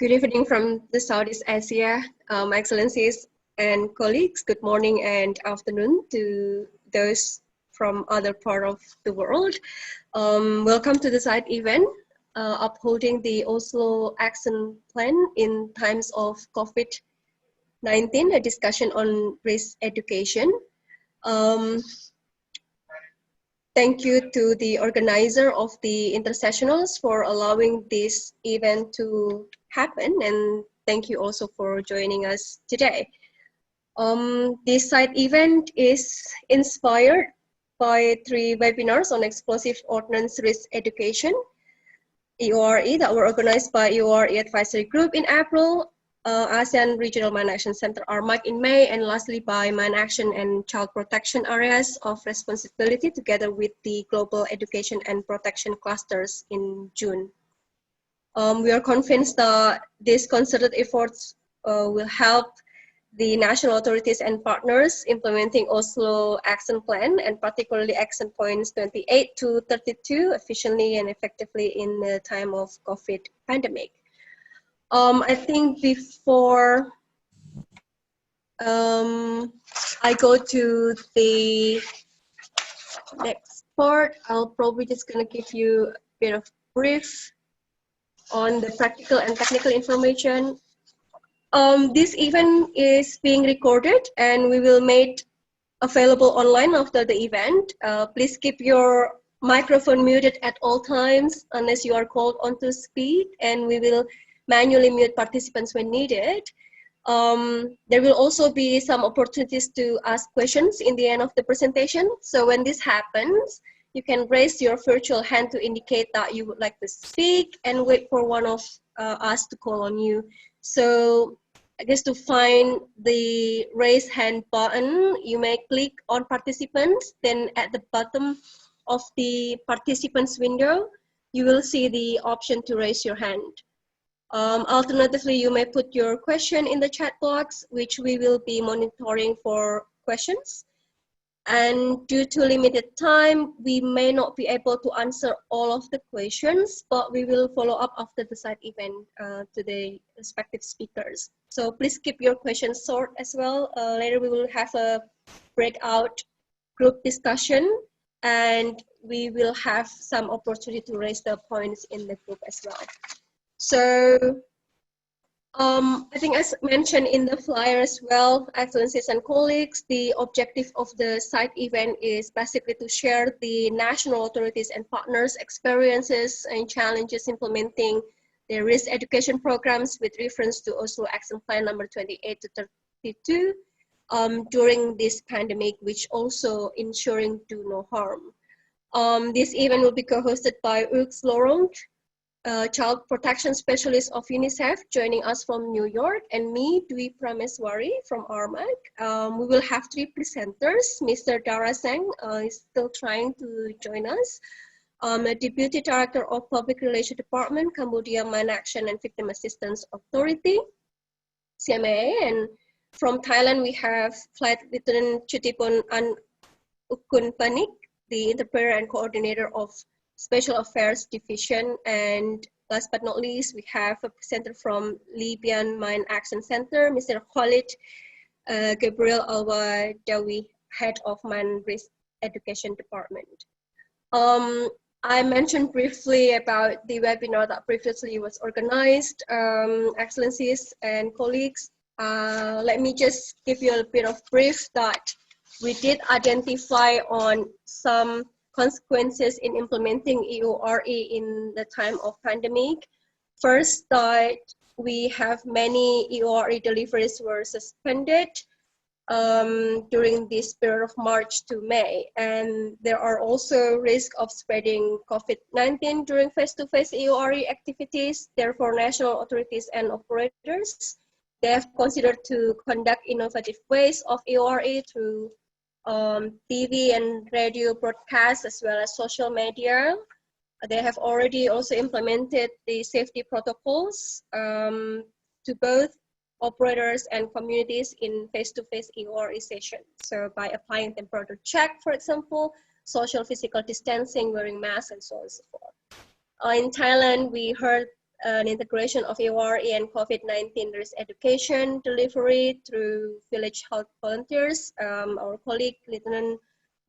Good evening from the Southeast Asia, Excellencies and colleagues. Good morning and afternoon to those from other part of the world. Welcome to the side event, upholding the Oslo Action Plan in times of COVID-19, a discussion on risk education. Thank you to the organizer of the Intersessionals for allowing this event to happen, and thank you also for joining us today. This side event is inspired by 3 webinars on explosive ordnance risk education, EORE, that were organized by EORE Advisory Group in April, ASEAN Regional Mine Action Center ARMAC in May, and lastly by Mine Action and Child Protection Areas of Responsibility together with the Global Education and Protection Clusters in June. We are convinced that these concerted efforts will help the national authorities and partners implementing Oslo Action Plan, and particularly Action Points 28 to 32 efficiently and effectively in the time of COVID pandemic. I think before I go to the next part, I'll probably just gonna give you a bit of brief on the practical and technical information. This event is being recorded and we will make available online after the event. Please keep your microphone muted at all times unless you are called on to speak, and we will manually mute participants when needed. There will also be some opportunities to ask questions in the end of the presentation. So when this happens, you can raise your virtual hand to indicate that you would like to speak and wait for one of us to call on you. So I guess to find the raise hand button, you may click on participants, then at the bottom of the participants window, you will see the option to raise your hand. Alternatively, you may put your question in the chat box, which we will be monitoring for questions. And due to limited time, we may not be able to answer all of the questions, but we will follow up after the side event to the respective speakers. So please keep your questions short as well. Later we will have a breakout group discussion, and we will have some opportunity to raise the points in the group as well. So I think as mentioned in the flyer as well, Excellencies and colleagues, the objective of the side event is basically to share the national authorities and partners' experiences and challenges implementing their risk education programs with reference to Oslo Action Plan number 28 to 32 during this pandemic, which also ensuring do no harm. This event will be co-hosted by Ux Laurent, Child Protection Specialist of UNICEF, joining us from New York, and me, Dwi Prameswari from ARMAC. We will have 3 presenters. Mr. Daraseng is still trying to join us. A Deputy Director of Public Relations Department, Cambodia Mine Action and Victim Assistance Authority, CMA. And from Thailand, we have Flight Lieutenant Chutipon An Ukun Panik, the interpreter and coordinator of Special Affairs Division. And last but not least, we have a presenter from Libyan Mine Action Center, Mr. Khalid Gabriel Alwa Dawi, Head of Mine Risk Education Department. I mentioned briefly about the webinar that previously was organized. Excellencies and colleagues, let me just give you a bit of brief that we did identify on some consequences in implementing EORE in the time of pandemic. First, that we have many EORE deliveries were suspended during this period of March to May. And there are also risks of spreading COVID-19 during face-to-face EORE activities. Therefore, national authorities and operators, they have considered to conduct innovative ways of EORE through TV and radio broadcasts as well as social media. They have already also implemented the safety protocols to both operators and communities in face-to-face EORE sessions. So by applying temperature check, for example, social physical distancing, wearing masks, and so on and so forth. In Thailand, we heard an integration of EORE and COVID-19 risk education delivery through village health volunteers. Our colleague, Lieutenant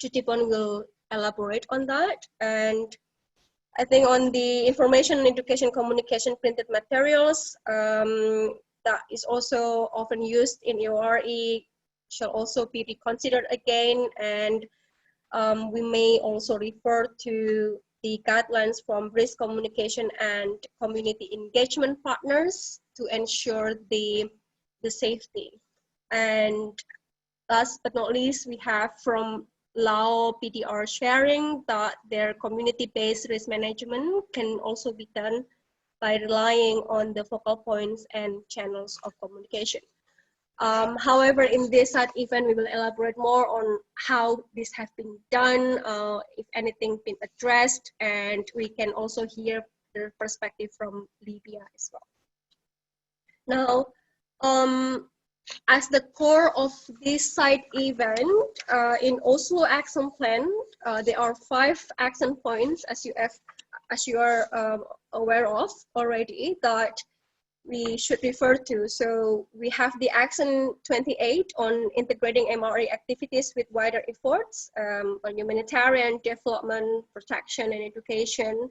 Chutipon, will elaborate on that. And I think on the information, education, communication, printed materials, that is also often used in EORE shall also be reconsidered again. And we may also refer to the guidelines from risk communication and community engagement partners to ensure the safety. And last but not least, we have from Lao PDR sharing that their community-based risk management can also be done by relying on the focal points and channels of communication. However, in this side event, we will elaborate more on how this has been done, if anything been addressed, and we can also hear the perspective from Libya as well. Now, as the core of this side event, in Oslo Action Plan, there are 5 action points, as you are aware of already, that we should refer to. So we have the Action 28 on integrating MRE activities with wider efforts on humanitarian development, protection, and education.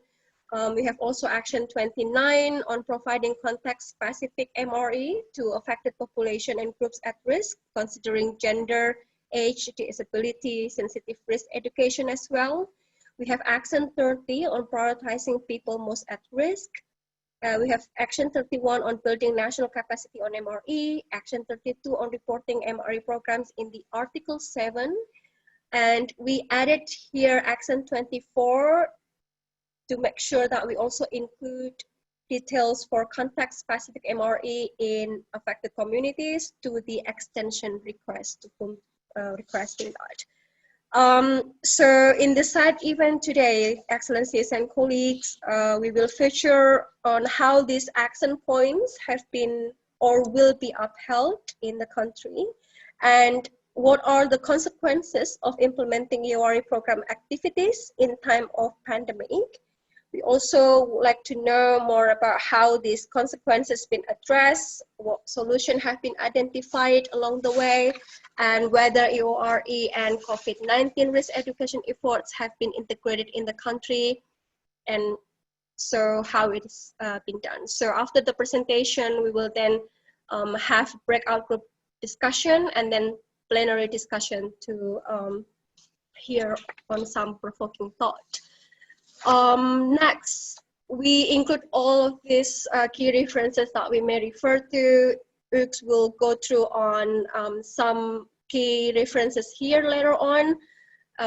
We have also Action 29 on providing context-specific MRE to affected population and groups at risk, considering gender, age, disability, sensitive risk education as well. We have Action 30 on prioritizing people most at risk. We have Action 31 on building national capacity on MRE, Action 32 on reporting MRE programs in the Article 7, and we added here Action 24 to make sure that we also include details for context-specific MRE in affected communities to the extension request to whom requesting that. So in the side event today, Excellencies and colleagues, we will feature on how these action points have been or will be upheld in the country, and what are the consequences of implementing EORE program activities in time of pandemic. We also would like to know more about how these consequences been addressed, what solutions have been identified along the way, and whether EORE and COVID-19 risk education efforts have been integrated in the country, and so how it's been done. So after the presentation, we will then have breakout group discussion and then plenary discussion to hear on some provoking thought. Next, we include all of these key references that we may refer to. Ux will go through on some key references here later on.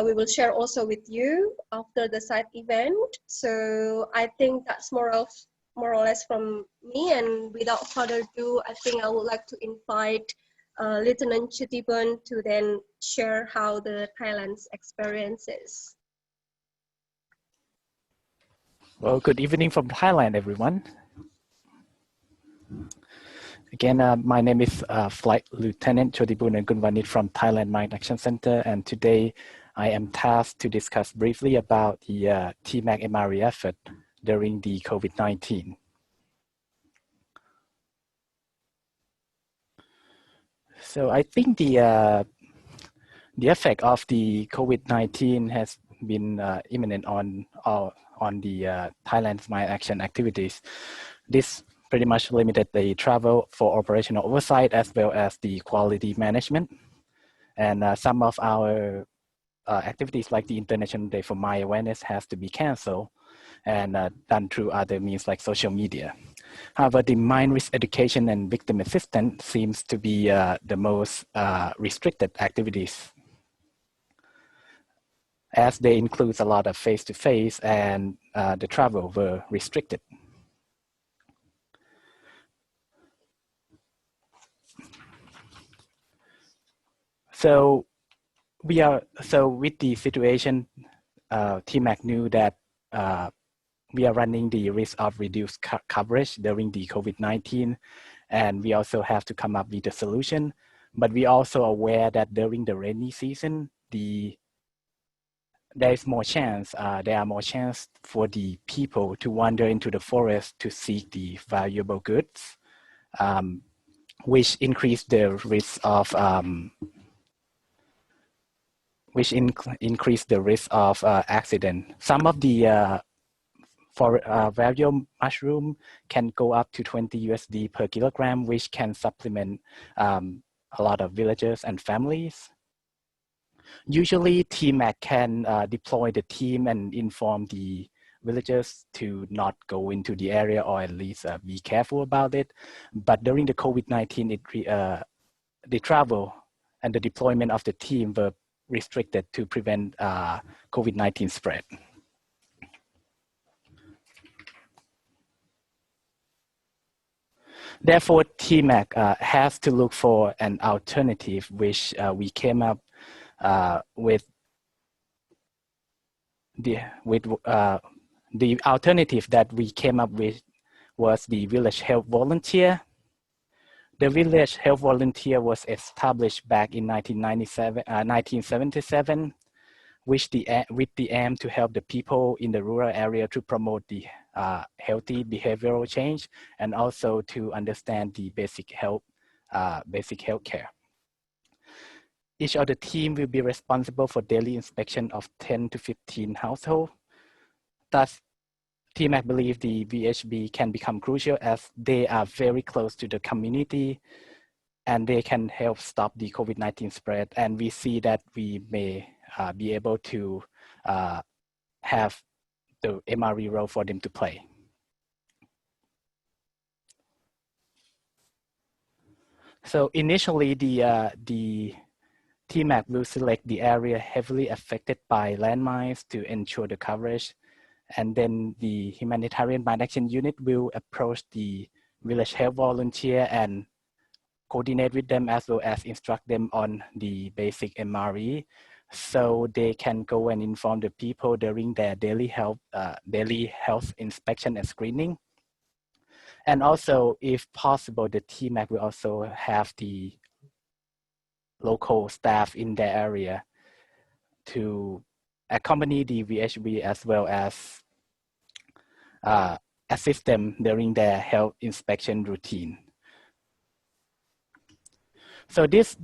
We will share also with you after the side event. So I think that's more or less from me, and without further ado, I think I would like to invite Lieutenant Chutipon to then share how the Thailand's experience is. Well, good evening from Thailand, everyone. Again, my name is Flight Lieutenant Chutipon Gunvanit from Thailand Mine Action Center, and today I am tasked to discuss briefly about the TMAC MRE effort during the COVID-19. So I think the effect of the COVID-19 has been imminent on the Thailand's mine action activities. This pretty much limited the travel for operational oversight as well as the quality management. And some of our activities like the International Day for Mine Awareness has to be canceled and done through other means like social media. However, the mine risk education and victim assistance seems to be the most restricted activities, as they include a lot of face-to-face and the travel were restricted. So with the situation, TMAC knew that we are running the risk of reduced coverage during the COVID-19, and we also have to come up with a solution. But we also aware that during the rainy season, the there are more chance for the people to wander into the forest to seek the valuable goods, which increase the risk of accident. Some of the value mushroom can go up to 20 USD per kilogram, which can supplement a lot of villagers and families. Usually, TMAC can deploy the team and inform the villagers to not go into the area, or at least be careful about it. But during the COVID-19, the travel and the deployment of the team were restricted to prevent COVID-19 spread. Therefore, TMAC has to look for an alternative, which we came up with. The alternative that we came up with was the village health volunteer. The village health volunteer was established back in 1977, with the aim to help the people in the rural area to promote the healthy behavioral change, and also to understand the basic health care. Each of the team will be responsible for daily inspection of 10 to 15 households. Thus, TMAC believes the VHB can become crucial as they are very close to the community and they can help stop the COVID-19 spread. And we see that we may be able to have the MRE role for them to play. So initially, the TMAC will select the area heavily affected by landmines to ensure the coverage. And then the Humanitarian Mine Action Unit will approach the village health volunteer and coordinate with them, as well as instruct them on the basic MRE, so they can go and inform the people during their daily health inspection and screening. And also, if possible, the TMAC will also have the local staff in their area to accompany the VHB, as well as assist them during their health inspection routine. So this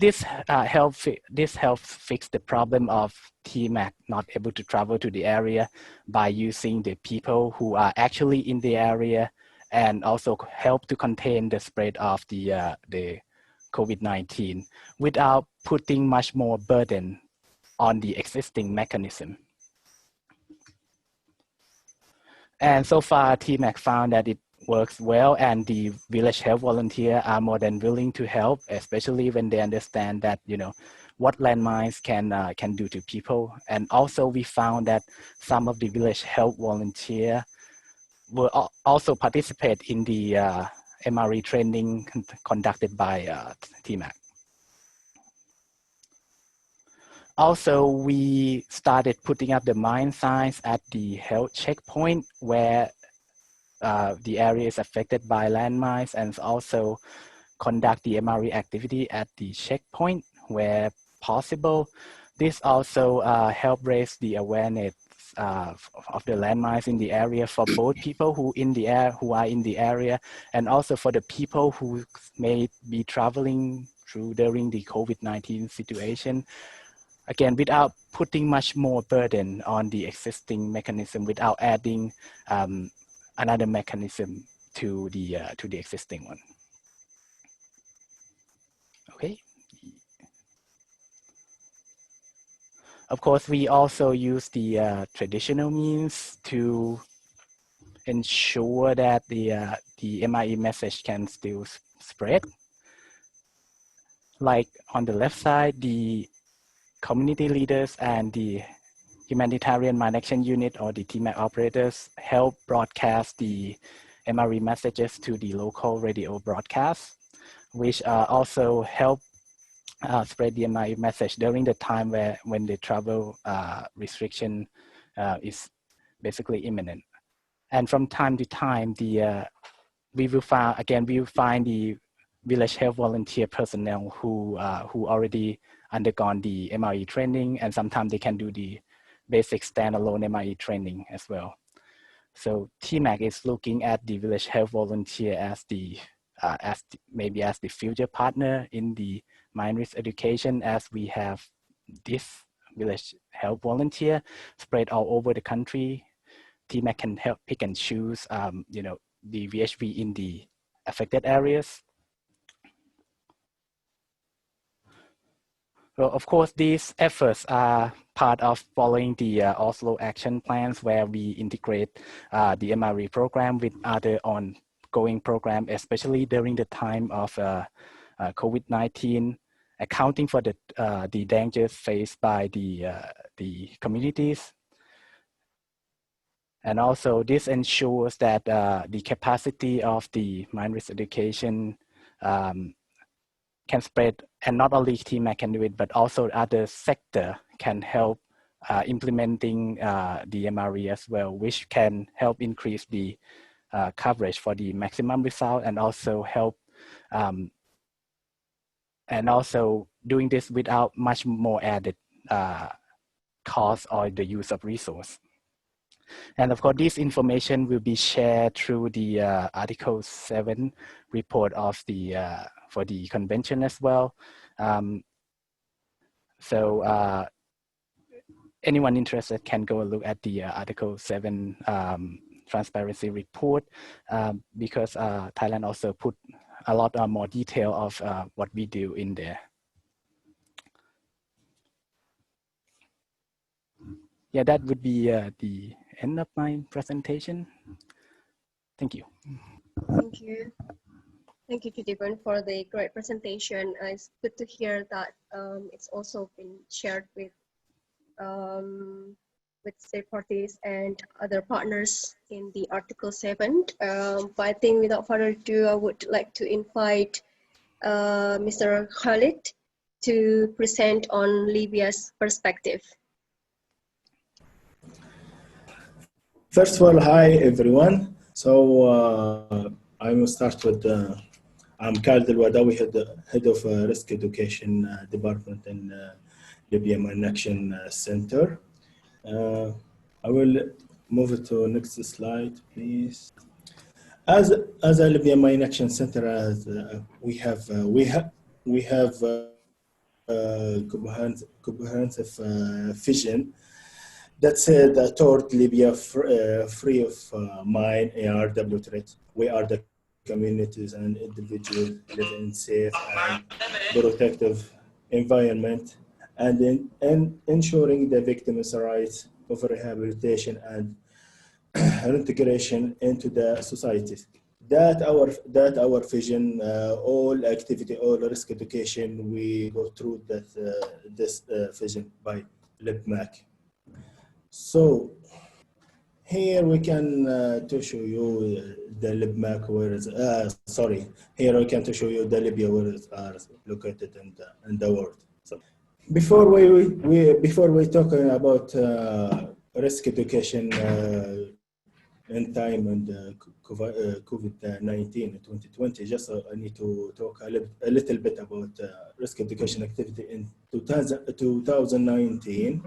helps fix the problem of TMAC not able to travel to the area by using the people who are actually in the area, and also help to contain the spread of the COVID-19 without putting much more burden on the existing mechanism. And so far, TMAC found that it works well, and the village health volunteers are more than willing to help, especially when they understand that, you know, what landmines can do to people. And also, we found that some of the village health volunteers will also participate in the MRE training conducted by TMAC. Also, we started putting up the mine signs at the health checkpoint where the area is affected by landmines, and also conduct the MRE activity at the checkpoint where possible. This also help raise the awareness of the landmines in the area for both people who are in the area, and also for the people who may be traveling through during the COVID-19 situation. Again, without putting much more burden on the existing mechanism, without adding another mechanism to the existing one. Okay. Of course, we also use the traditional means to ensure that the MRE message can still spread. Like on the left side, the community leaders and the Humanitarian Mine Action Unit, or the TMAC operators, help broadcast the MRE messages to the local radio broadcast, which also help spread the MRE message during the time when the travel restriction is basically imminent. And from time to time, we will find the village health volunteer personnel who already undergone the MRE training, and sometimes they can do the basic standalone MRE training as well. So TMAC is looking at the village health volunteer as maybe as the future partner in the mine risk education, as we have this village health volunteer spread all over the country. TMAC can help pick and choose, the VHV in the affected areas. Well, of course, these efforts are part of following the Oslo action plans, where we integrate the MRE program with other ongoing programs, especially during the time of COVID-19, accounting for the dangers faced by the communities. And also this ensures that the capacity of the mine risk education can spread, and not only TMAC can do it, but also other sector can help implementing the MRE as well, which can help increase the coverage for the maximum result, and also help, and also doing this without much more added cost or the use of resource. And of course, this information will be shared through the Article 7 report of the for the convention as well. So anyone interested can go and look at the Article 7 transparency report, because Thailand also put a lot more detail of what we do in there. Yeah, that would be the end of my presentation. Thank you. Thank you. Thank you, Chutipan, for the great presentation. It's good to hear that it's also been shared with state parties and other partners in the Article 7. But I think without further ado, I would like to invite Mr. Khalid to present on Libya's perspective. First of all, hi everyone. So I will start with I'm Khalid Al-Wadawi, head of risk education department in Libya Mine Action Center. I will move it to next slide, please. As a Libya Mine Action Center, we have comprehensive vision that said toward Libya free of mine ARW threat. We are the communities and individuals live in safe and protective environment, and ensuring the victims' rights of rehabilitation and integration into the society. That our vision, all activity, all risk education, we go through this vision by LibMac. So here we can to show you the LibMac where is here we can to show you the Libya where it are located in the world. So before we talking about risk education in time and COVID-19 in 2020, just I need to talk a little bit about risk education activity in 2019.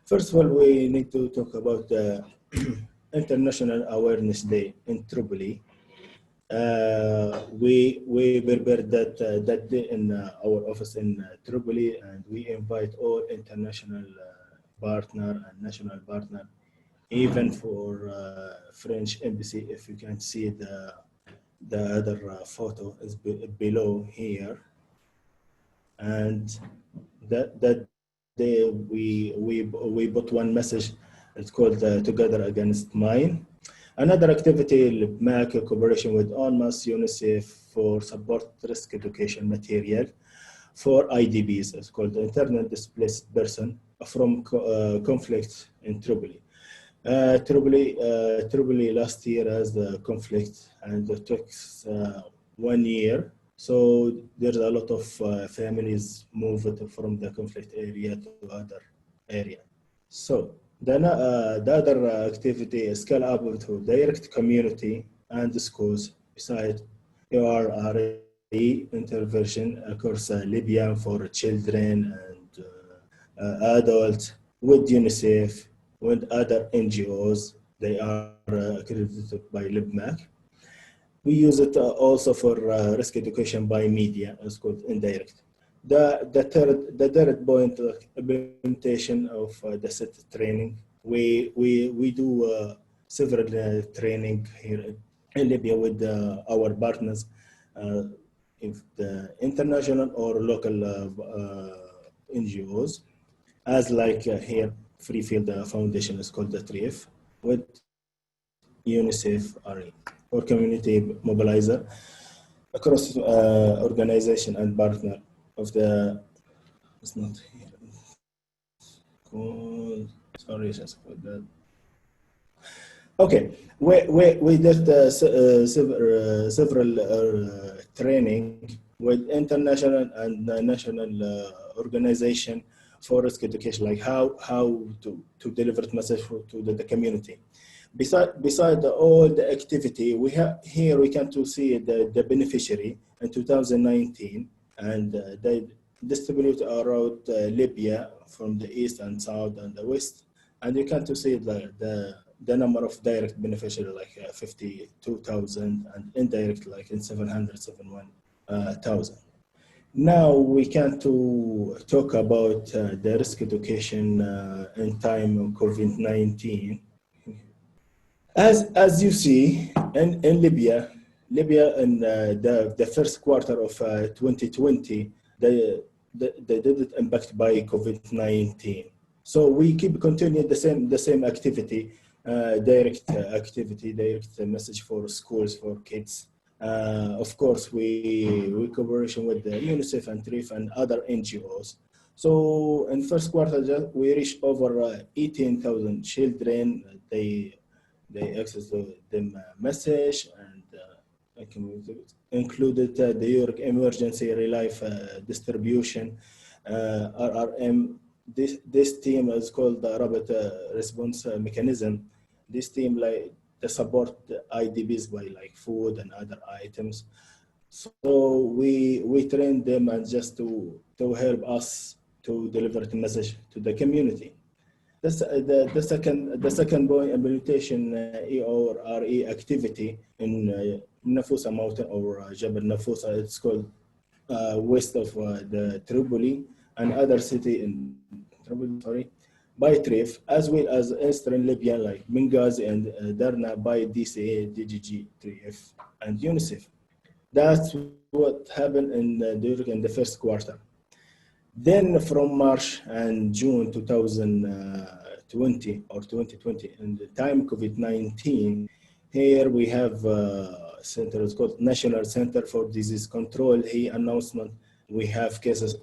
First of all, we need to talk about the International Awareness Day in Tripoli. We prepared that day in our office in Tripoli, and we invite all international partner and national partner, even for French embassy. If you can see the other photo is below here, and that day we put one message. It's called Together Against Mine. Another activity, LibMac, cooperation with Ordnance, UNICEF, for support risk education material for IDPs. It's called Internally Displaced Person from conflict in Tripoli. Tripoli last year has the conflict, and it took 1 year. So there's a lot of families moved from the conflict area to other area. So the other activity is scale up to direct community and schools. Besides, EORE intervention across Libya for children and adults, with UNICEF, with other NGOs. They are accredited by LibMac. We use it also for risk education by media, it's called indirect. The third point, implementation of the set training. We do several training here in Libya with our partners, if the international or local NGOs, as like here, Free Field Foundation is called the TRIF, with UNICEF RE, or community mobilizer, across organization and partner of the, it's not here, sorry, just for that. Okay, we did several training with international and national organization for risk education, like how to deliver message to the community. Beside all the activity, we have here, we can to see the beneficiary in 2019, and they distribute around Libya from the east and south and the west, and you can to see the number of direct beneficiary like 52,000 and indirect like in 771,000. Now we can to talk about the risk education in time of COVID-19. As you see in Libya in the first quarter of 2020, they didn't impact by COVID-19. So we keep continuing the same activity, direct message for schools, for kids. Of course, we cooperation with the UNICEF and TRIF and other NGOs. So in first quarter, we reached over 18,000 children. They access the message, and included the EORE emergency relief distribution, RRM. This team is called the rapid response mechanism. This team like to support the IDPs by like food and other items. So we train them and just to help us to deliver the message to the community. The second point, implementation EORE activity in Nafusa mountain or Jabal Nafusa. It's called west of the Tripoli and other city in Tripoli, by TRIF, as well as Eastern Libya like Benghazi and Darna by DCA, DGG, TRIF, and UNICEF. That's what happened during the first quarter. Then from March and June 2020 or 2020, in the time COVID-19, here we have a center, it's called National Center for Disease Control. He announcement, we have cases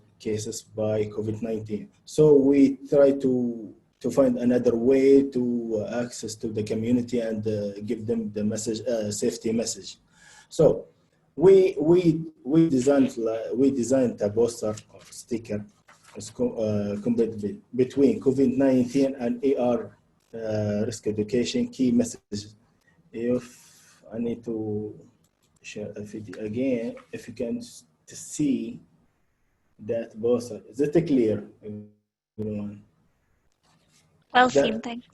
by COVID-19. So we try to find another way to access to the community and give them the message, safety message. So we designed a poster or sticker between COVID-19 and AR risk education key messages. If I need to share a video again, if you can see that poster, is it clear, everyone? Well seen, thanks.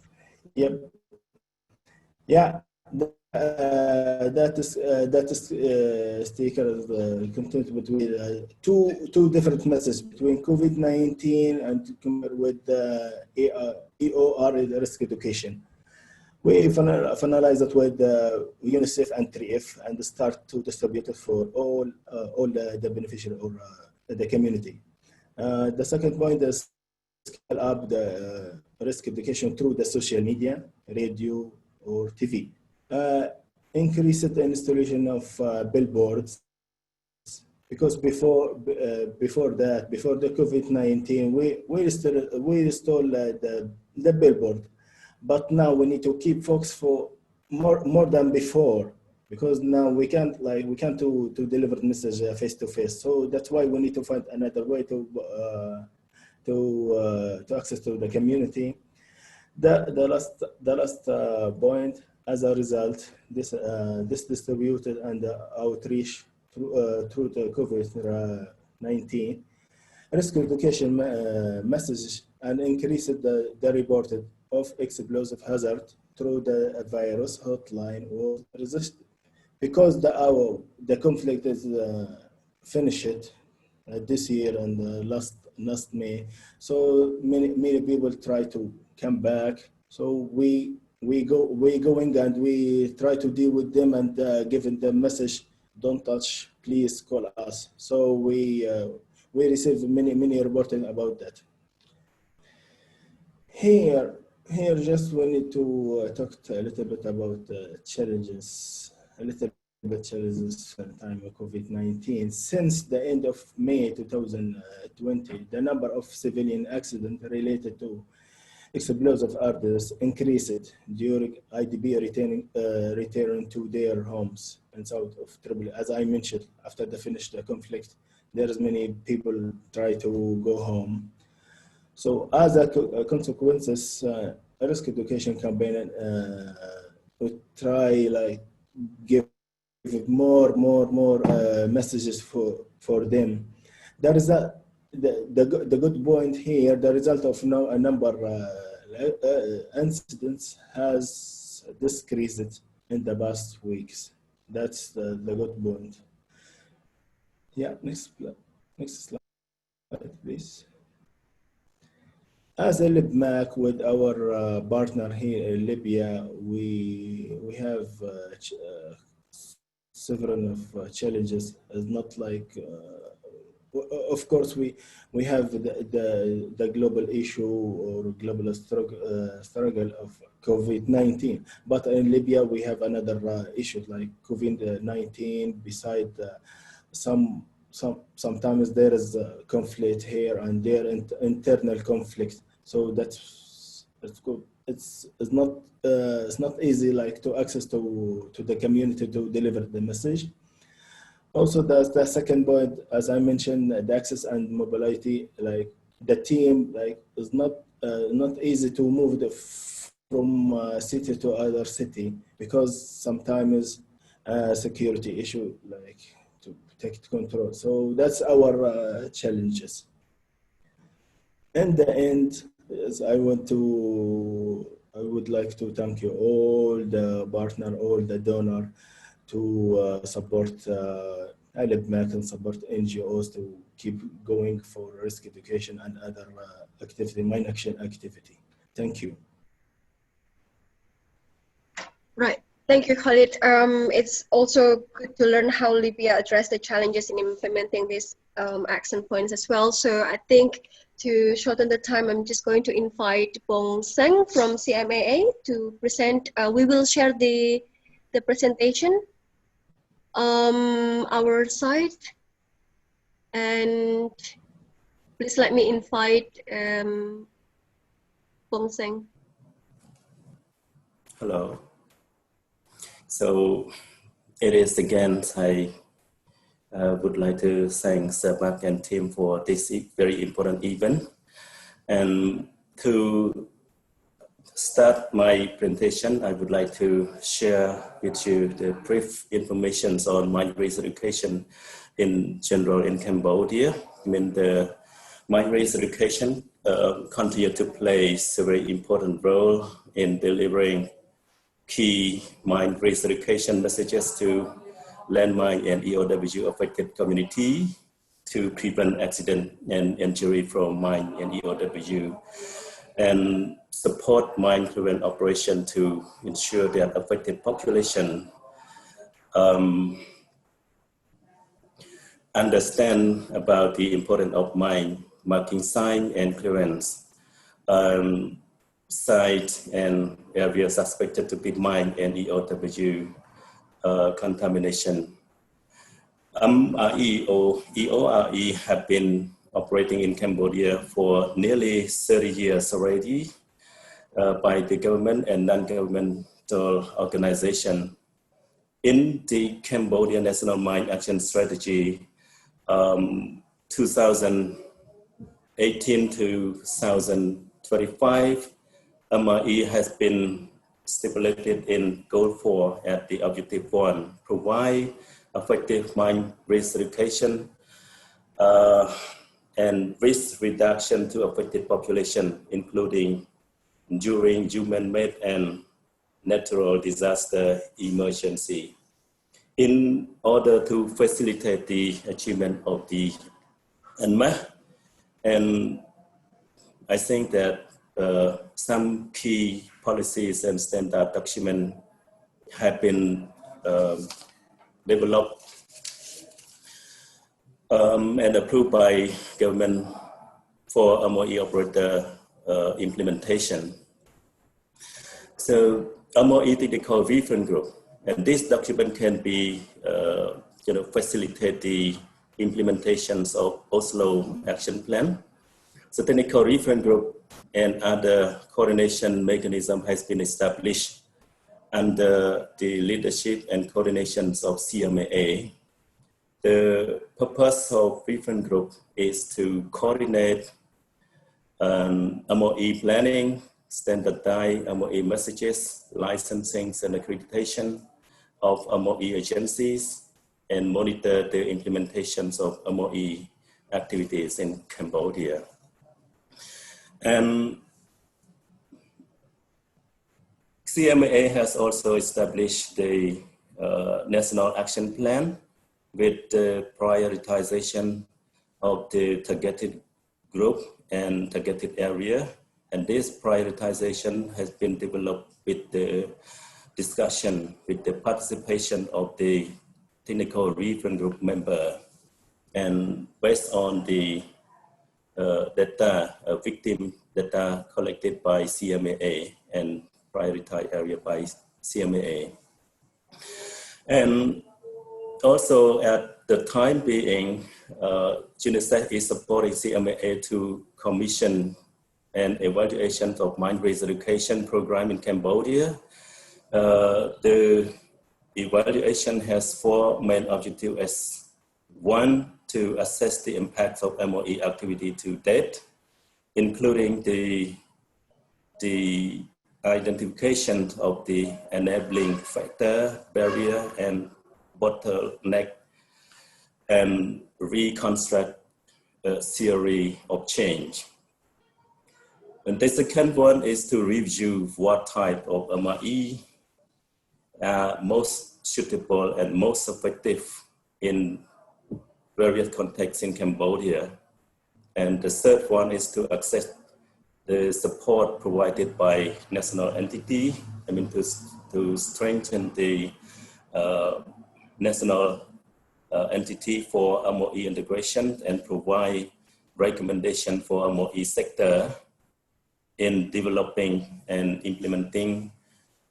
Yep. Yeah. That is sticker content between two different messages between COVID-19 and with the EORE risk education. We finalize it with UNICEF and TRIF and start to distribute it for all the beneficiary or the community. The second point is scale up the risk education through the social media, radio, or TV. Increased the installation of billboards, because before the COVID-19 we installed the billboard, but now we need to keep focus for more than before, because now we can't to deliver the message face to face. So that's why we need to find another way to access to the community. The last point. As a result, this distributed and outreach through the COVID-19 risk education message and increased the reported of explosive hazard through the virus hotline was resisted. Because the conflict is finished this year and last May, so many people try to come back. So we going and we try to deal with them and giving them message, don't touch, please call us. So we received many reporting about that. Here just we need to talk a little bit about challenges, a little bit challenges for the time of COVID-19. Since the end of May 2020, the number of civilian accidents related to explosive orders increased during IDP returning to their homes in south of Tripoli. As I mentioned, after the finished conflict, there's many people try to go home. So as a consequences, risk education campaign would try like give more messages for them. There is the good point here. The result of a number incidents has decreased in the past weeks. That's the good point. Yeah, next slide, please. As a ARMAC with our partner here in Libya, we have several of challenges. It's not like, of course, we have the global issue or global struggle of COVID-19, but in Libya we have another issue like COVID-19. Beside sometimes there is a conflict here and there, internal conflict. So that's good. It's not easy like to access to the community to deliver the message. Also, the second point, as I mentioned, the access and mobility, like the team, like is not easy to move from city to other city because sometimes security issue like to take control. So that's our challenges. In the end, yes, I would like to thank you all the partner, all the donor to support ARMAC and support NGOs to keep going for risk education and other activity, mine action activity. Thank you. Right. Thank you, Khalid. It's also good to learn how Libya addressed the challenges in implementing these action points as well. So I think to shorten the time, I'm just going to invite Bong Seng from CMAA to present. We will share the presentation our side, and please let me invite Bong Seng. Hello. So it is again, I would like to thank ARMAC and team for this very important event. And to start my presentation, I would like to share with you the brief information on mine race education in general in Cambodia. I mean, the mine race education continue to play a very important role in delivering key mine race education messages to landmine and EOW affected community to prevent accident and injury from mine and EOW, and support mine prevent operation to ensure that affected population understand about the importance of mine marking sign and clearance site and areas suspected to be mine and EOW contamination. MRE or EORE have been operating in Cambodia for nearly 30 years already by the government and non-governmental organization. In the Cambodia National Mine Action Strategy 2018 to 2025, MRE has been stipulated in Goal 4 at the Objective 1, provide effective mine race education and risk reduction to affected population, including during human-made and natural disaster emergency. In order to facilitate the achievement of the ARMAC, and I think that some key policies and standard documents have been developed and approved by government for MOE operator implementation. So MOE technical reference group, and this document can be facilitate the implementations of Oslo action plan. So technical reference group and other coordination mechanism has been established under the leadership and coordinations of CMAA. The purpose of reference group is to coordinate MOE planning, standardize MOE messages, licensing and accreditation of MOE agencies, and monitor the implementations of MOE activities in Cambodia. And CMAA has also established the National Action Plan with the prioritization of the targeted group and targeted area. And this prioritization has been developed with the discussion, with the participation of the technical reference group member, and based on the data, victim data collected by CMAA and prioritized area by CMAA. And also at the time being, UNICEF is supporting CMAA to commission an evaluation of mine risk education program in Cambodia. The evaluation has four main objectives as one, to assess the impact of MOE activity to date, including the identification of the enabling factor, barrier, and bottleneck, and reconstruct a theory of change. And the second one is to review what type of MOE are most suitable and most effective in various contexts in Cambodia. And the third one is to assess the support provided by national entity, to strengthen the national entity for MOE integration and provide recommendation for MOE sector in developing and implementing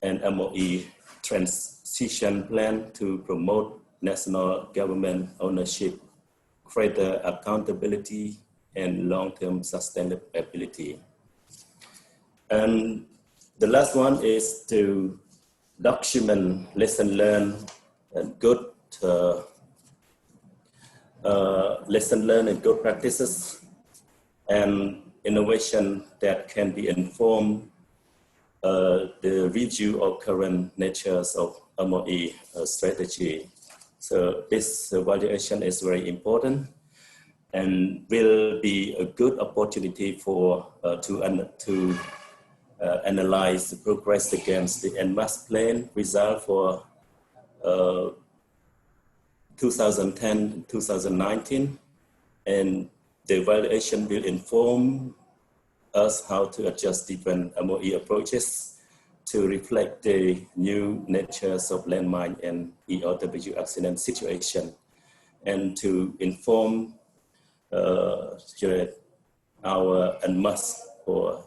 an MOE transition plan to promote national government ownership, greater accountability, and long-term sustainability. And the last one is to document lesson learned and good lesson learned and good practices and innovation that can be informed the review of current natures of MOE strategy. So this evaluation is very important and will be a good opportunity for to analyze the progress against the ARMAC plan result for 2010-2019, and the evaluation will inform us how to adjust different MOE approaches to reflect the new natures of landmine and EORE accident situation, and to inform our ARMAC for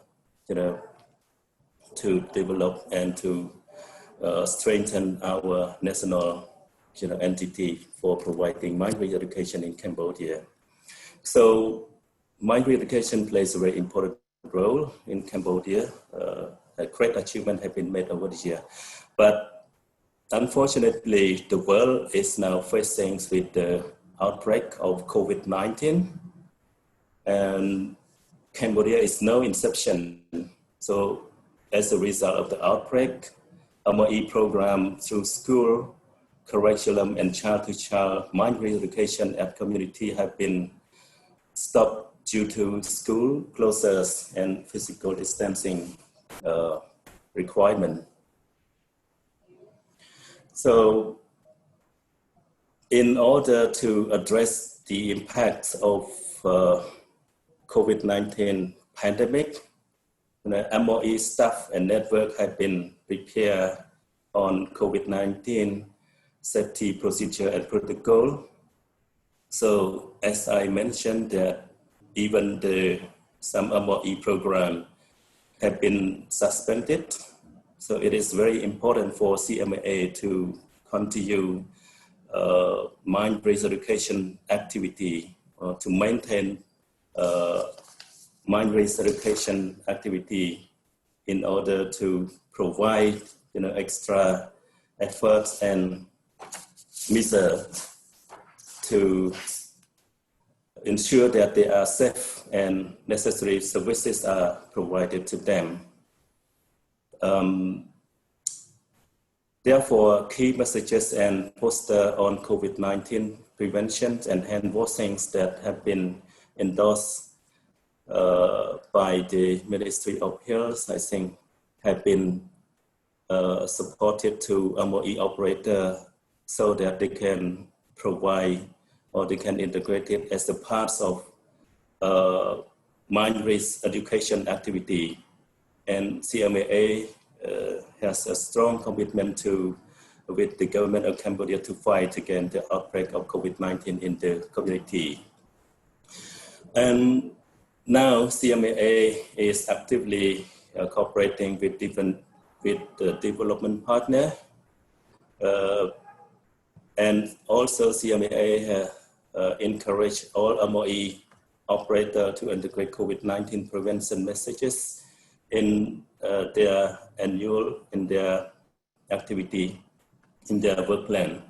to develop and to strengthen our national entity for providing mine risk education in Cambodia. So mine risk education plays a very important role in Cambodia. A great achievement have been made over the year, but unfortunately the world is now facing with the outbreak of COVID-19, and Cambodia is no exception. So as a result of the outbreak, MOE program through school, curriculum, and child-to-child mine risk education at community have been stopped due to school closures and physical distancing requirement. So in order to address the impact of COVID-19 pandemic, the MOE staff and network have been prepared on COVID-19 safety procedure and protocol. So as I mentioned, that even some MOE program have been suspended. So it is very important for CMA to continue mind-based education activity to maintain mind-based education activity in order to provide extra efforts and measures to ensure that they are safe and necessary services are provided to them. Therefore, key messages and posters on COVID-19 prevention and hand washings that have been endorsed by the Ministry of Health, I think, have been supported to MOE operator so that they can provide or they can integrate it as a part of mind-based education activity. And CMAA has a strong commitment with the government of Cambodia to fight against the outbreak of COVID-19 in the community. And now CMAA is actively cooperating with the development partner. And also CMAA encourage all MOE operators to integrate COVID-19 prevention messages in their activity, in their work plan.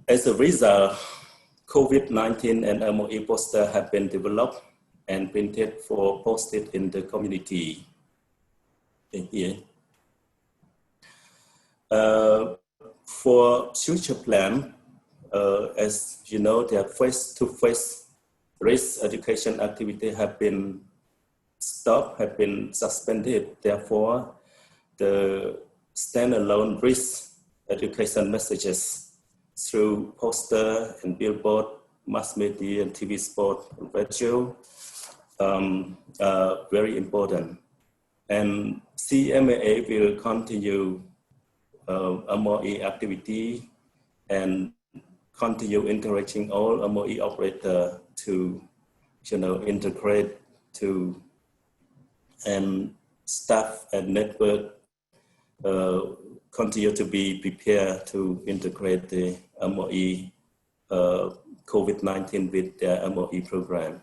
As a result, COVID-19 and MOE poster have been developed and printed for posted in the community. Here. For future plan, as you know, that face-to-face risk education activity have been stopped, have been suspended. Therefore, the standalone risk education messages through poster and billboard, mass media and TV spot, radio are very important. And CMAA will continue MOE activity and continue encouraging all MOE operators to integrate to and staff and network continue to be prepared to integrate the MOE COVID-19 with their MOE program.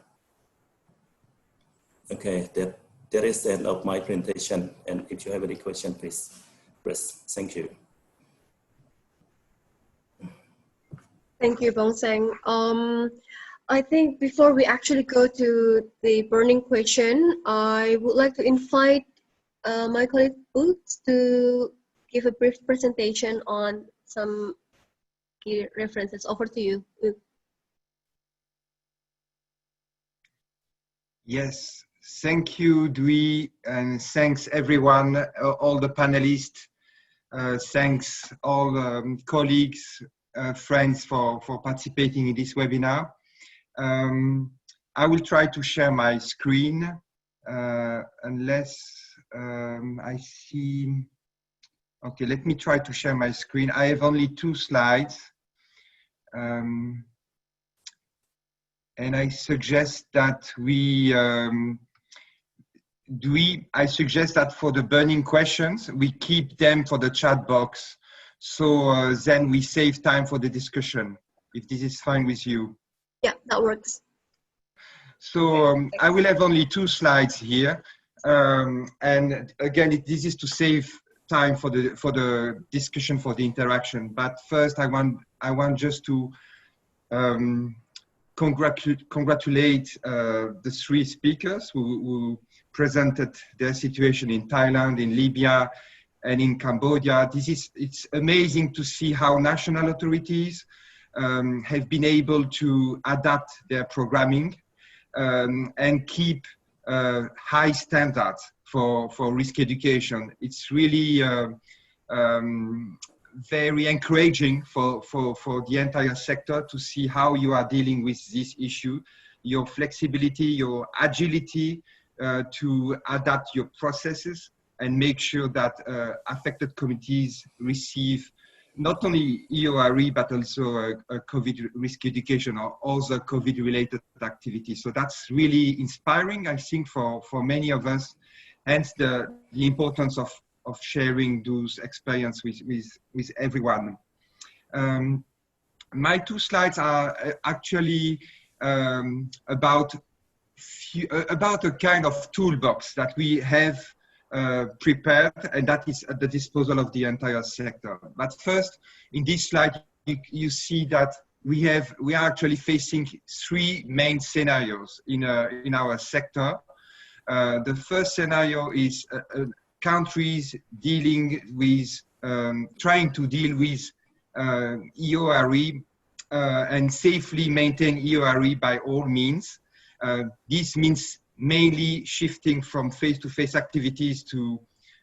Okay, that is the end of my presentation. And if you have any question, please press. Thank you. Thank you, Bong Seng. I think before we actually go to the burning question, I would like to invite my colleague Boots to give a brief presentation on some key references. Over to you. Yes, thank you, Dwi, and thanks everyone, all the panelists. Thanks all colleagues, friends for participating in this webinar. I will try to share my screen unless I see. Okay, let me try to share my screen. I have only 2 slides. And I suggest that I suggest that for the burning questions, we keep them for the chat box. So then we save time for the discussion, if this is fine with you. Yeah, that works. So I will have only 2 slides here. And again, this is to save time for the discussion, for the interaction. But first, I want just to congratulate the 3 speakers who presented their situation in Thailand, in Libya, and in Cambodia. It's amazing to see how national authorities have been able to adapt their programming and keep high standards for risk education. It's really very encouraging for the entire sector to see how you are dealing with this issue, your flexibility, your agility to adapt your processes and make sure that affected communities receive not only EORE, but also COVID risk education or other COVID-related activities. So that's really inspiring, I think, for many of us, hence the importance of sharing those experiences with everyone. My two slides are actually about a kind of toolbox that we have prepared, and that is at the disposal of the entire sector. But first, in this slide, you see that we are actually facing three main scenarios in our sector. The first scenario is countries dealing with, trying to deal with EORE and safely maintain EORE by all means. This means mainly shifting from face-to-face activities to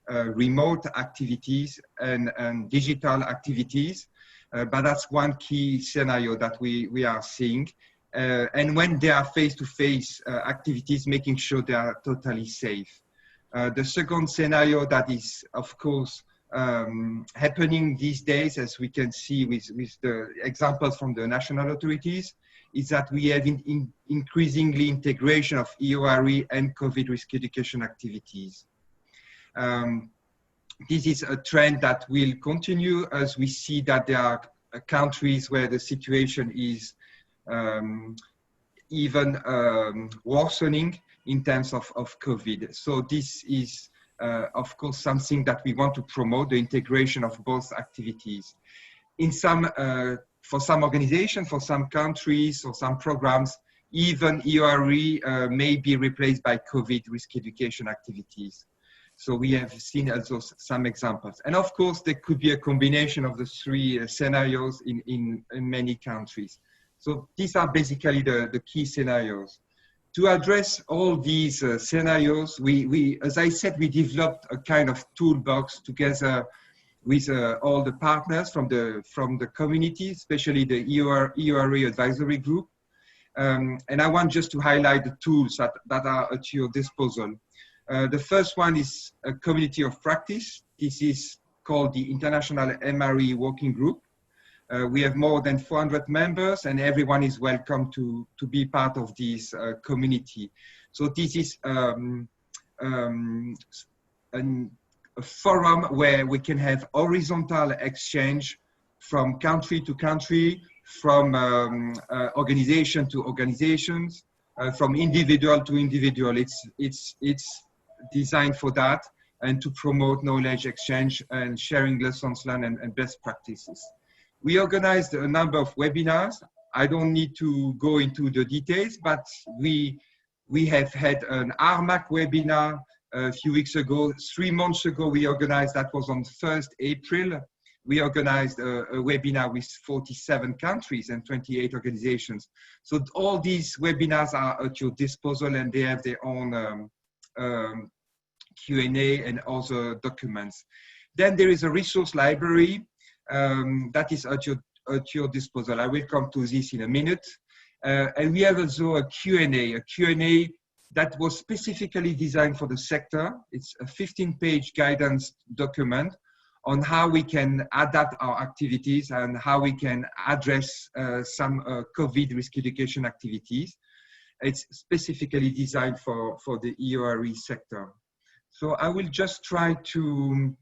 remote activities and digital activities. But that's one key scenario that we are seeing. And when they are face-to-face activities, making sure they are totally safe. The second scenario that is, of course, happening these days, as we can see with the examples from the national authorities, is that we have increasingly integration of EORE and COVID risk education activities. This is a trend that will continue as we see that there are countries where the situation is even worsening in terms of COVID. So this is, of course, something that we want to promote, the integration of both activities. In some, for some organizations, for some countries, or some programs, even EORE may be replaced by COVID risk education activities. So we have seen also some examples. And of course, there could be a combination of the three scenarios in many countries. So these are basically the key scenarios. To address all these scenarios, as I said, we developed a kind of toolbox together with all the partners from the community, especially the EORE advisory group. And I want just to highlight the tools that are at your disposal. The first one is a community of practice. This is called the International MRE Working Group. We have more than 400 members, and everyone is welcome to be part of this community. So this is a forum where we can have horizontal exchange from country to country, from organization to organizations, from individual to individual. It's designed for that and to promote knowledge exchange and sharing lessons learned and best practices. We organized a number of webinars. I don't need to go into the details, but we have had an ARMAC webinar a few weeks ago. 3 months ago, we organized, that was on 1st April. We organized a webinar with 47 countries and 28 organizations. So all these webinars are at your disposal, and they have their own Q&A and other documents. Then there is a resource library that is at your disposal. I will come to this in a minute. And we have also a Q&A that was specifically designed for the sector. It's a 15-page guidance document on how we can adapt our activities and how we can address some COVID risk education activities. It's specifically designed for the EORE sector. So I will just try to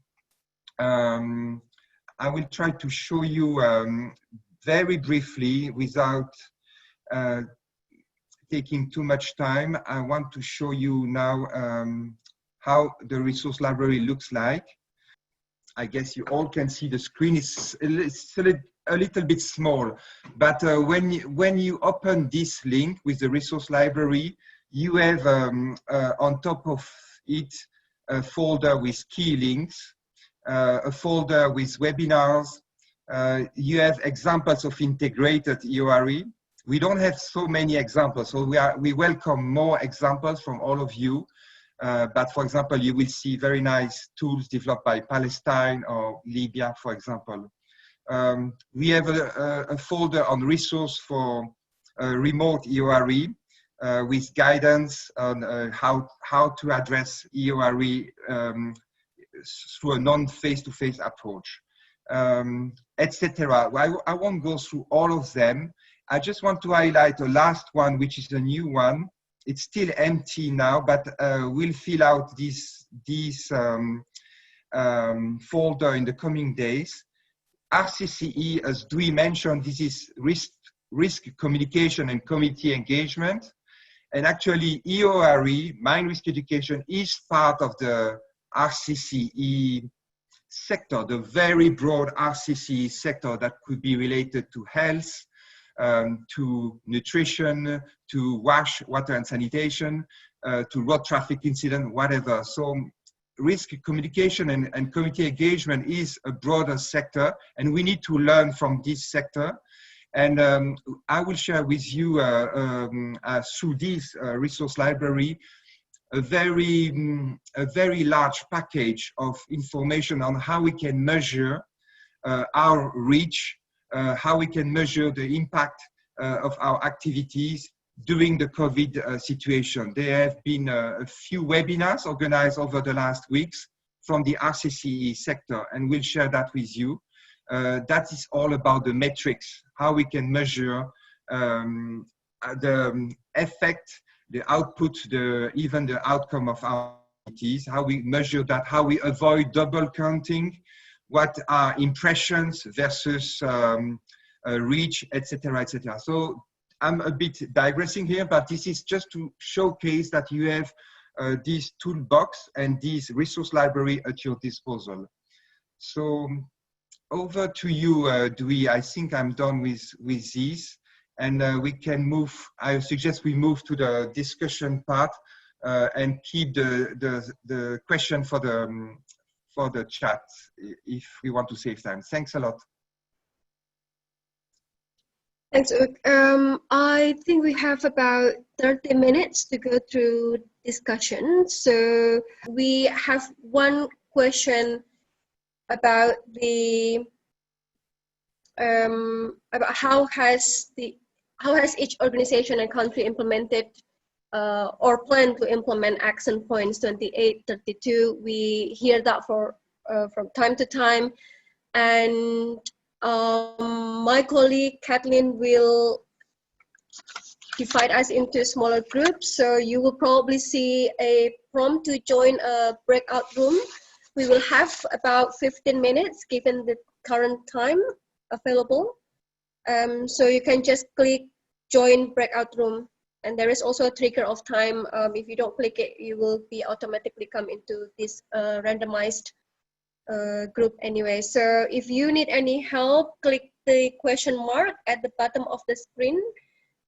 show you very briefly, without taking too much time. I want to show you now how the resource library looks like. I guess you all can see the screen. It's a little bit small, but when you open this link with the resource library, you have on top of it a folder with key links, a folder with webinars, You have examples of integrated EORE. We don't have so many examples, so we welcome more examples from all of you. But for example, you will see very nice tools developed by Palestine or Libya, for example. We have a folder on resource for remote EORE with guidance on how to address EORE through a non-face-to-face approach, etc. I won't go through all of them. I just want to highlight the last one, which is a new one. It's still empty now, but we'll fill out this folder in the coming days. RCCE, as Dwi mentioned, this is risk communication and community engagement. And actually, EORE, mine risk education, is part of the RCCE sector, the very broad RCCE sector that could be related to health, to nutrition, to water and sanitation, to road traffic incident, whatever. So risk communication and community engagement is a broader sector, and we need to learn from this sector. And I will share with you through this resource library a very large package of information on how we can measure our reach, how we can measure the impact of our activities during the COVID situation. There have been a few webinars organized over the last weeks from the RCCE sector, and we'll share that with you. That is all about the metrics, how we can measure the effect, the output, even the outcome of our activities, how we measure that, how we avoid double counting, what are impressions versus reach, etc., etc. So I'm a bit digressing here, but this is just to showcase that you have this toolbox and this resource library at your disposal. So over to you, Dwi. I think I'm done with this, and we can move. I suggest we move to the discussion part and keep the question for the chat if we want to save time. Thanks a lot. Thanks, Uk. I think we have about 30 minutes to go through discussion. So we have one question about the about how has each organization and country implemented or plan to implement action points 2832. We hear that from time to time, and my colleague Kathleen will divide us into smaller groups. So you will probably see a prompt to join a breakout room. We will have about 15 minutes given the current time available. So you can just click join breakout room. And there is also a trigger of time. If you don't click it, you will be automatically come into this randomized group anyway. So if you need any help, click the question mark at the bottom of the screen,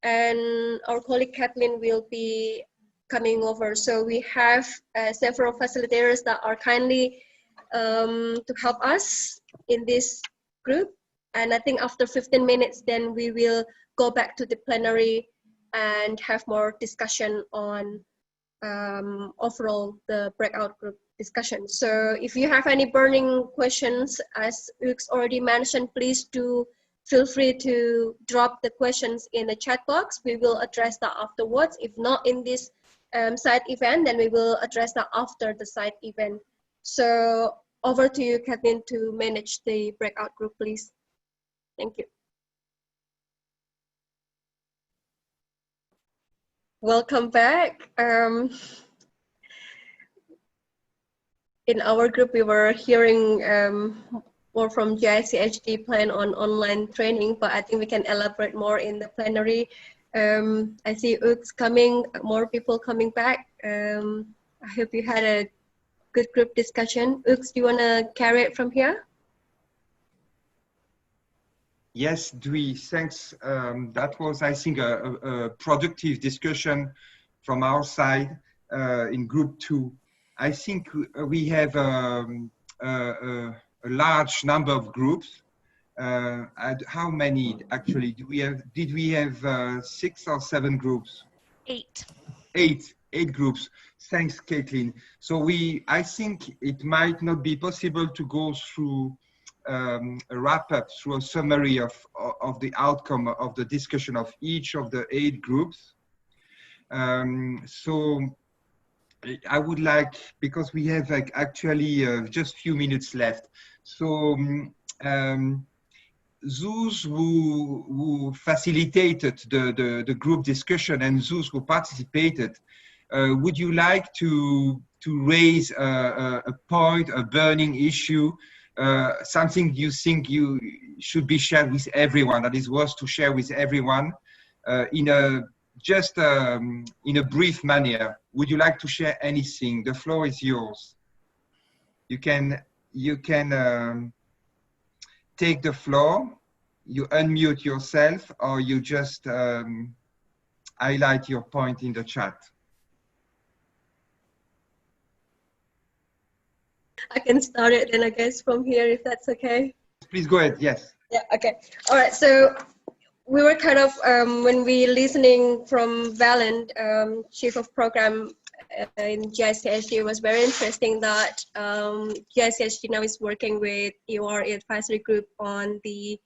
and our colleague Kathleen will be coming over. So we have several facilitators that are kindly to help us in this group. And I think after 15 minutes, then we will go back to the plenary and have more discussion on overall the breakout group discussion. So if you have any burning questions, as Ux already mentioned, please do feel free to drop the questions in the chat box. We will address that afterwards. If not in this side event, then we will address that after the side event. So over to you, Kathleen, to manage the breakout group, please. Thank you. Welcome back. In our group, we were hearing more from GICHD plan on online training, but I think we can elaborate more in the plenary. I see Ux coming, more people coming back. I hope you had a good group discussion. Ux, do you want to carry it from here? Yes, Dwi, thanks. That was, I think, a productive discussion from our side in group 2. I think we have a large number of groups, How many actually do we have? Did we have 6 or 7 groups? 8. 8 groups. Thanks, Caitlin. So I think it might not be possible to go through a wrap-up, through a summary of the outcome of the discussion of each of the 8 groups. So I would like, because we have like actually just few minutes left. So those who facilitated the group discussion and those who participated, would you like to raise a point, a burning issue, something you think you should be shared with everyone, that is worth to share with everyone, in a brief manner? Would you like to share anything? The floor is yours. You can take the floor. You unmute yourself, or you just highlight your point in the chat. I can start it then, I guess, from here, if that's okay. Please go ahead. Yes. Yeah, okay. All right, so we were kind of, when we listening from Valen, Chief of Program in GICSG, it was very interesting that GICSG now is working with EORE Advisory Group on the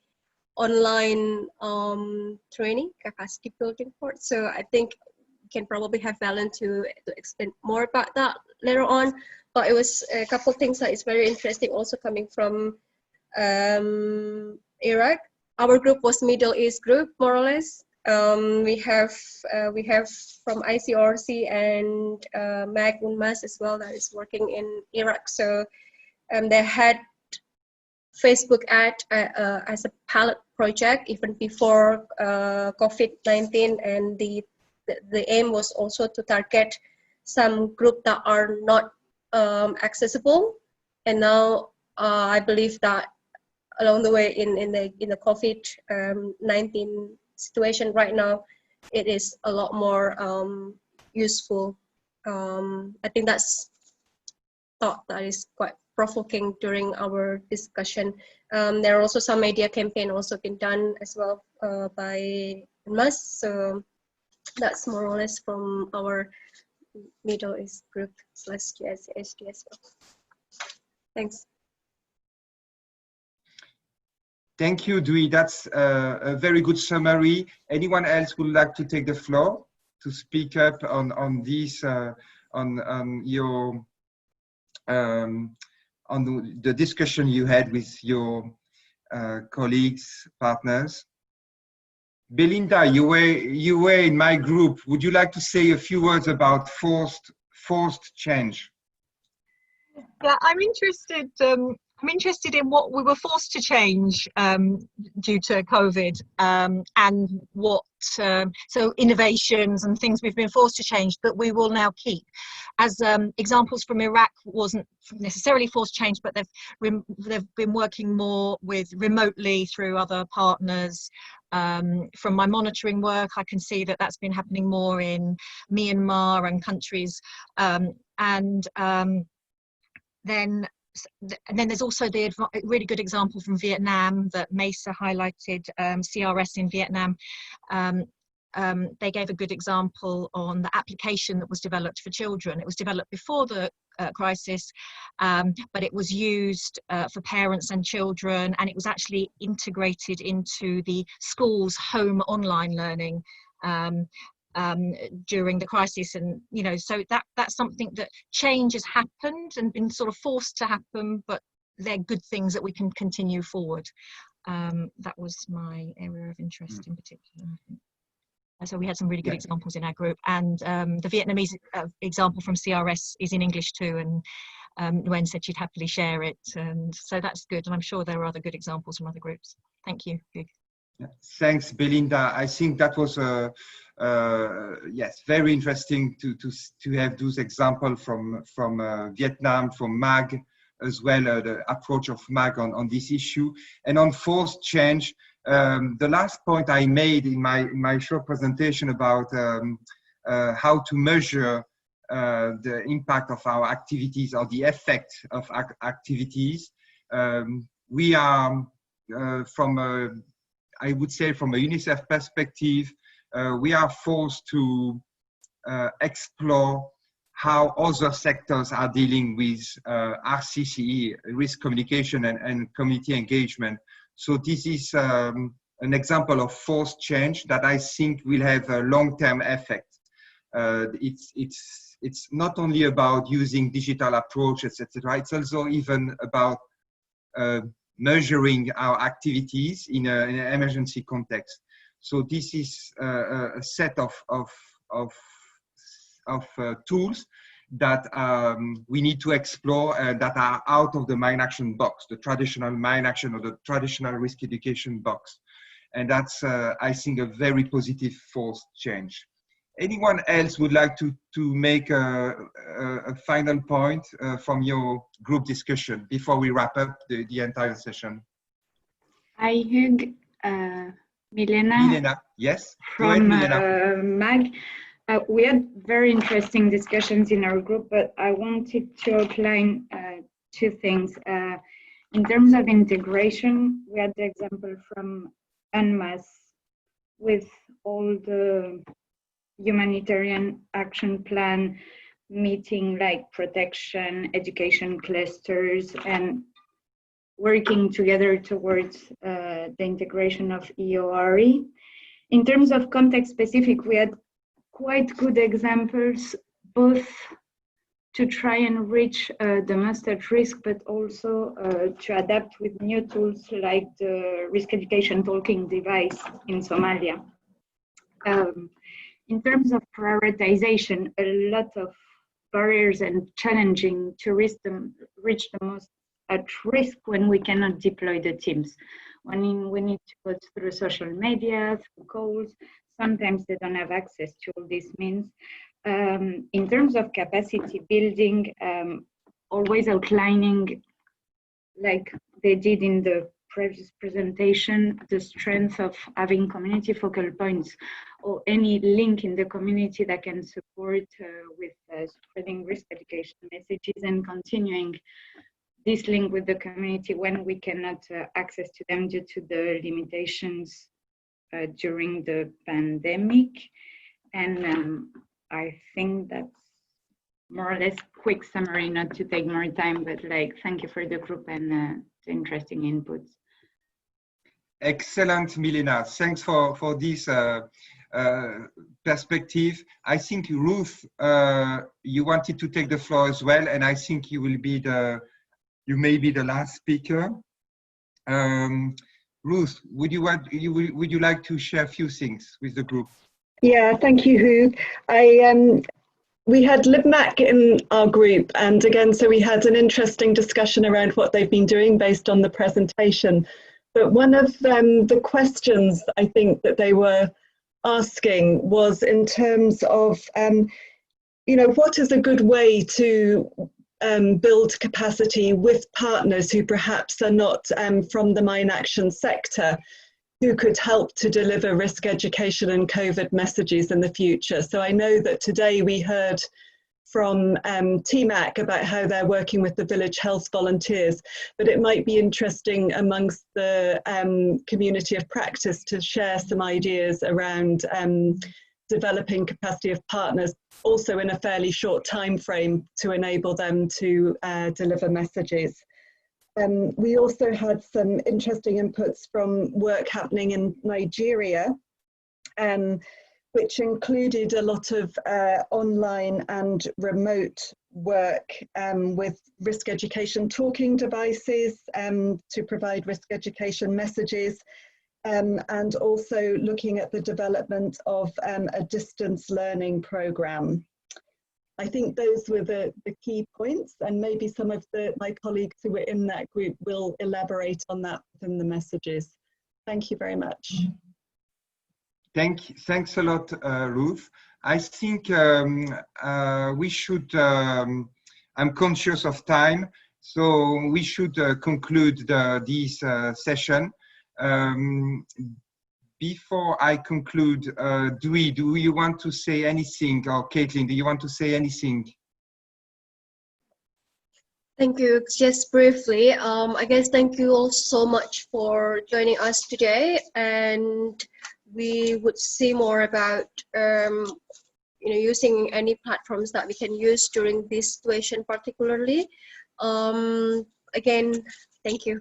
online training, capacity building part. So I think we can probably have Valen to explain more about that later on. But it was a couple of things that is very interesting also coming from Iraq. Our group was Middle East group, more or less. We have from ICRC and MAG UNMAS as well that is working in Iraq. So they had Facebook ad as a pilot project even before COVID-19, and the aim was also to target some group that are not accessible. And now I believe that along the way in the COVID-19 situation right now, it is a lot more useful. I think that's thought that is quite provoking during our discussion. There are also some media campaign also been done as well by UNMAS. So that's more or less from our Middle East group / GICSG as well. Thanks. Thank you, Dewey. That's a very good summary. Anyone else would like to take the floor to speak up on this, on your on the discussion you had with your colleagues, partners? Belinda, you were in my group. Would you like to say a few words about forced change? Yeah, I'm interested in what we were forced to change due to COVID, and what so innovations and things we've been forced to change that we will now keep. As examples from Iraq wasn't necessarily forced change, but they've been working more with remotely through other partners. From my monitoring work, I can see that that's been happening more in Myanmar and countries, then there's also the really good example from Vietnam that Mesa highlighted, CRS in Vietnam. They gave a good example on the application that was developed for children. It was developed before the crisis, but it was used for parents and children, and it was actually integrated into the school's home online learning during the crisis. And so that's something that change has happened and been sort of forced to happen, but they're good things that we can continue forward. That was my area of interest in particular, I think. So we had some really good examples in our group, and the Vietnamese example from CRS is in English too, and Nguyen said she'd happily share it, and so that's good, and I'm sure there are other good examples from other groups. Thank you. Thanks, Belinda. I think that was yes, very interesting to have those examples from Vietnam, from MAG, as well the approach of MAG on this issue. And on forced change, the last point I made in my short presentation about how to measure the impact of our activities or the effect of activities, we are from a, I would say from a UNICEF perspective, we are forced to explore how other sectors are dealing with RCCE, risk communication and community engagement. So this is an example of forced change that I think will have a long-term effect. It's not only about using digital approaches, etc. It's also even about measuring our activities in an emergency context. So this is a set of tools that we need to explore that are out of the mine action box, the traditional mine action or the traditional risk education box. And that's, I think, a very positive forced change. Anyone else would like to make a final point from your group discussion before we wrap up the entire session? Hi, Hugh. Milena. Milena, yes. From Go ahead, Milena. MAG. We had very interesting discussions in our group, but I wanted to outline two things. In terms of integration, we had the example from UNMAS with all the humanitarian action plan meeting like protection, education clusters, and working together towards the integration of EORE. In terms of context specific, we had quite good examples, both to try and reach the most at risk, but also to adapt with new tools like the risk education talking device in Somalia. In terms of prioritization, a lot of barriers and challenging to reach the most at risk when we cannot deploy the teams. When we need to go through social media, through calls, sometimes they don't have access to all these means. In terms of capacity building, always outlining, like they did in the previous presentation, the strength of having community focal points or any link in the community that can support with spreading risk education messages and continuing this link with the community when we cannot access to them due to the limitations during the pandemic. And I think that's more or less quick summary, not to take more time, but like, thank you for the group and the interesting inputs. Excellent, Milena. Thanks for this perspective. I think Ruth, you wanted to take the floor as well, and I think you will be you may be the last speaker. Ruth, would you like to share a few things with the group? Yeah, thank you, Hu. We had LibMac in our group, and again, so we had an interesting discussion around what they've been doing based on the presentation. But one of the questions I think that they were asking was in terms of, you know, what is a good way to build capacity with partners who perhaps are not from the mine action sector, who could help to deliver risk education and COVID messages in the future. So I know that today we heard from TMAC about how they're working with the village health volunteers, but it might be interesting amongst the community of practice to share some ideas around developing capacity of partners also in a fairly short time frame to enable them to deliver messages. We also had some interesting inputs from work happening in Nigeria, which included a lot of online and remote work with risk education talking devices to provide risk education messages, and also looking at the development of a distance learning program. I think those were the key points, and maybe some of my colleagues who were in that group will elaborate on that within the messages. Thank you very much. Thanks a lot, Ruth. I think we should, I'm conscious of time, so we should conclude this session. Before I conclude, Dewey, do you want to say anything, or Caitlin, do you want to say anything? Thank you. Just briefly, I guess thank you all so much for joining us today, and we would see more about using any platforms that we can use during this situation particularly. Again, thank you.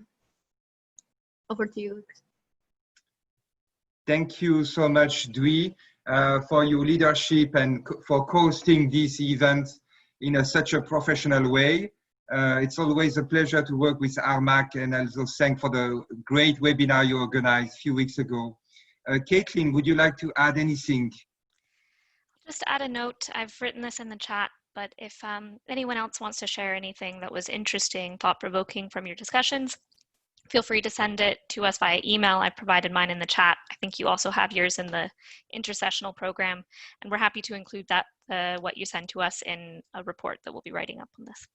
Over to you. Thank you so much, Dwi, for your leadership and for hosting this event in such a professional way. It's always a pleasure to work with ARMAC, and also thank for the great webinar you organized a few weeks ago. Caitlin, would you like to add anything? Just add a note. I've written this in the chat, but if anyone else wants to share anything that was interesting, thought-provoking from your discussions, feel free to send it to us via email. I provided mine in the chat. I think you also have yours in the Intersessional program, and we're happy to include that, what you send to us, in a report that we'll be writing up on this.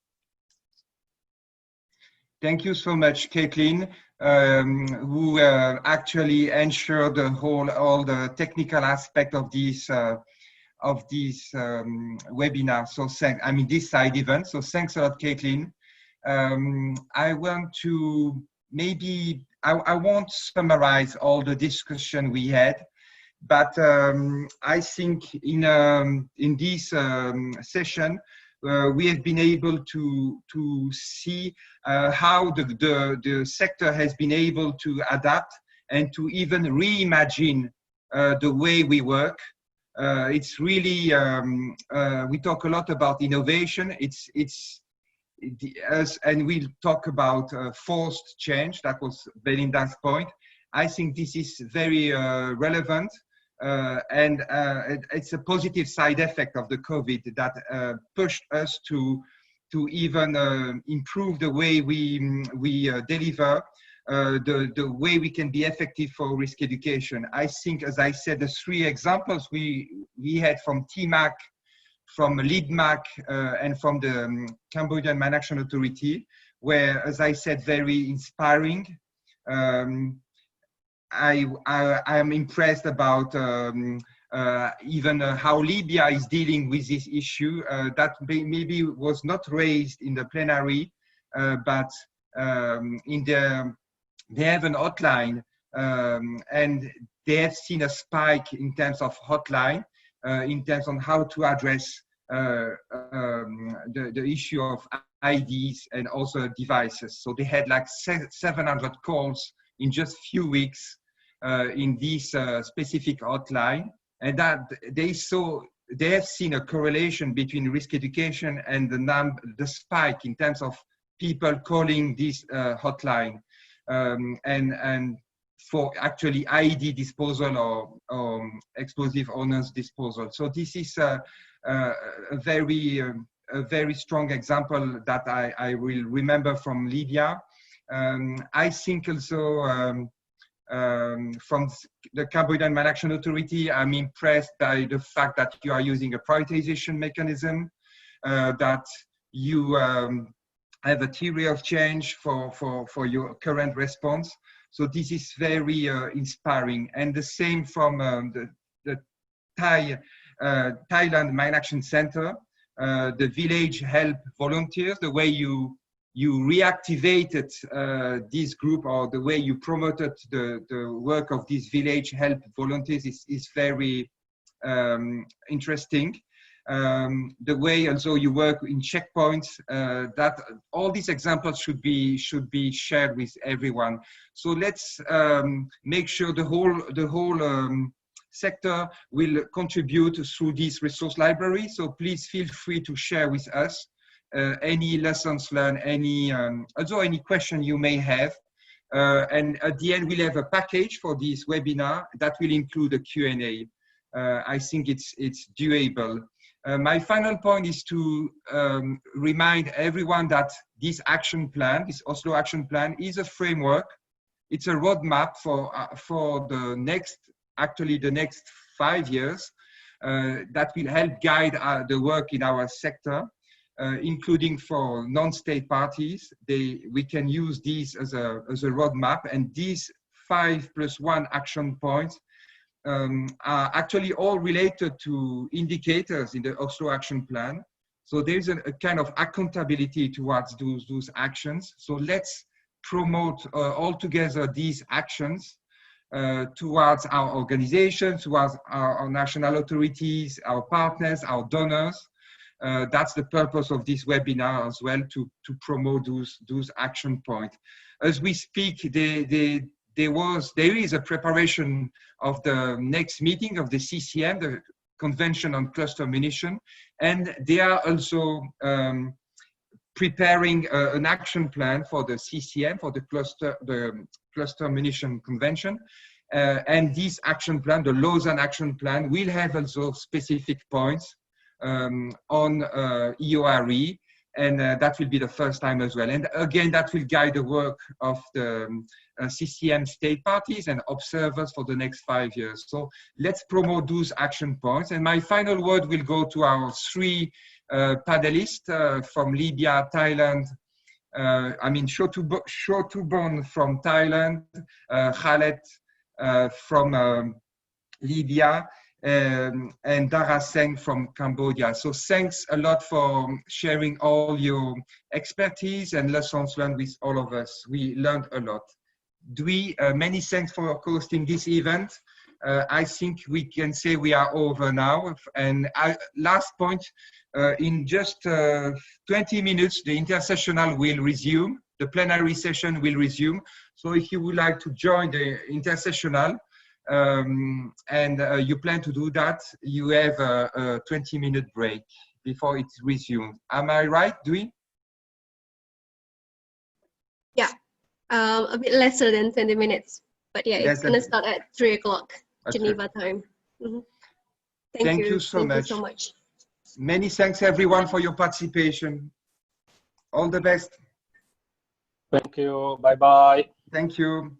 Thank you so much, Caitlin, who actually ensured all the technical aspect of this webinar. So this side event. So thanks a lot, Caitlin. I want to I won't summarize all the discussion we had, but I think in this session we have been able to see how the sector has been able to adapt and to even reimagine the way we work. It's really we talk a lot about innovation. And we'll talk about forced change. That was Belinda's point. I think this is very relevant, and it's a positive side effect of the COVID that pushed us to even improve the way we deliver, the way we can be effective for risk education. I think, as I said, the three examples we had from TMAC, from LEADMAC, and from the Cambodian Mine Action Authority, were, as I said, very inspiring. I am impressed about even how Libya is dealing with this issue. That maybe was not raised in the plenary, but they have an hotline, and they have seen a spike in terms of hotline, in terms of how to address the issue of IDs and also devices. So they had like 700 calls in just a few weeks in this specific hotline, and that they have seen a correlation between risk education and the spike in terms of people calling this hotline, and for actually IED disposal or explosive ordnance disposal. So this is a very strong example that I will remember from Libya. I think also from the Cambodian Mine Action Authority, I'm impressed by the fact that you are using a prioritization mechanism, that you have a theory of change for your current response. So this is very inspiring. And the same from the Thailand Mine Action Center, the village help volunteers, the way you reactivated this group, or the way you promoted the work of these village help volunteers is very interesting. The way also you work in checkpoints, that all these examples should be shared with everyone. So let's make sure the whole sector will contribute through this resource library. So please feel free to share with us any lessons learned, also any question you may have. And at the end, we'll have a package for this webinar that will include a Q&A. I think it's doable. My final point is to remind everyone that this action plan, this Oslo action plan, is a framework. It's a roadmap for the next 5 years that will help guide the work in our sector, including for non-state parties. We can use these as a roadmap, and these 5+1 action points are actually all related to indicators in the Oslo action plan. So there's a kind of accountability towards those actions. So let's promote all together these actions towards our organizations, towards our national authorities, our partners, our donors. That's the purpose of this webinar as well, to promote those action points. As we speak, there is a preparation of the next meeting of the CCM, the Convention on Cluster Munition, and they are also preparing an action plan for the CCM, for the Cluster Munition Convention. And this action plan, the Lausanne Action Plan, will have also specific points on EORE, and that will be the first time as well. And again, that will guide the work of the CCM state parties and observers for the next 5 years. So let's promote those action points. And my final word will go to our three panelists from Libya, Thailand, Shotubon from Thailand, Khaled from Libya, and Dara Singh from Cambodia. So thanks a lot for sharing all your expertise and lessons learned with all of us. We learned a lot. Dwi, many thanks for hosting this event. I think we can say we are over now. And last point, in just 20 minutes, the intersessional will resume. The plenary session will resume. So if you would like to join the intersessional, and you plan to do that, you have a 20-minute break before it resumes. Am I right, Dwi? Yeah, a bit lesser than 20 minutes. But yeah, it's going to start at 3 o'clock Geneva time. Mm-hmm. Thank you so much. Many thanks, everyone, for your participation. All the best. Thank you. Bye-bye. Thank you.